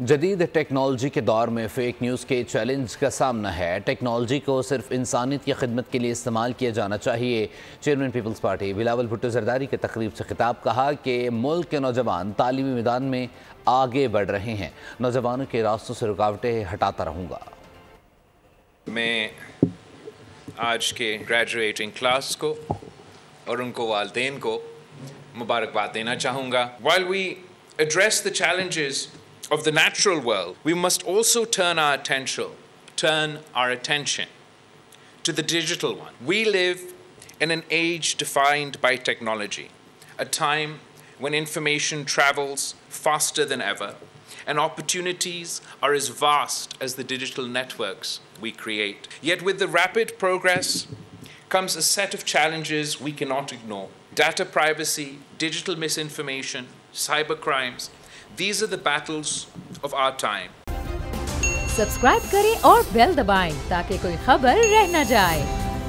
जदीद टेक्नोलॉजी के दौर में फ़ेक न्यूज़ के चैलेंज का सामना है। टेक्नोलॉजी को सिर्फ इंसानियत की खिदमत के लिए इस्तेमाल किया जाना चाहिए। Chairman Peoples Party Bilawal Bhutto Zardari के तकरीब से खिताब कहा कि मुल्क के नौजवान तालीमी मैदान में आगे बढ़ रहे हैं। नौजवानों के रास्तों से रुकावटें हटाता रहूँगा। मैं आज के ग्रेजुएटिंग क्लास को और उनको वालिदैन को मुबारकबाद देना चाहूँगा। While we address the challenges of the natural world, we must also turn our attention to the digital one. We live in an age defined by technology, a time when information travels faster than ever and opportunities are as vast as the digital networks we create. Yet with the rapid progress comes a set of challenges we cannot ignore. Data privacy, digital misinformation, cybercrimes. These are the battles of our time. Subscribe करें और bell दबाएं ताकि कोई खबर रह न जाए।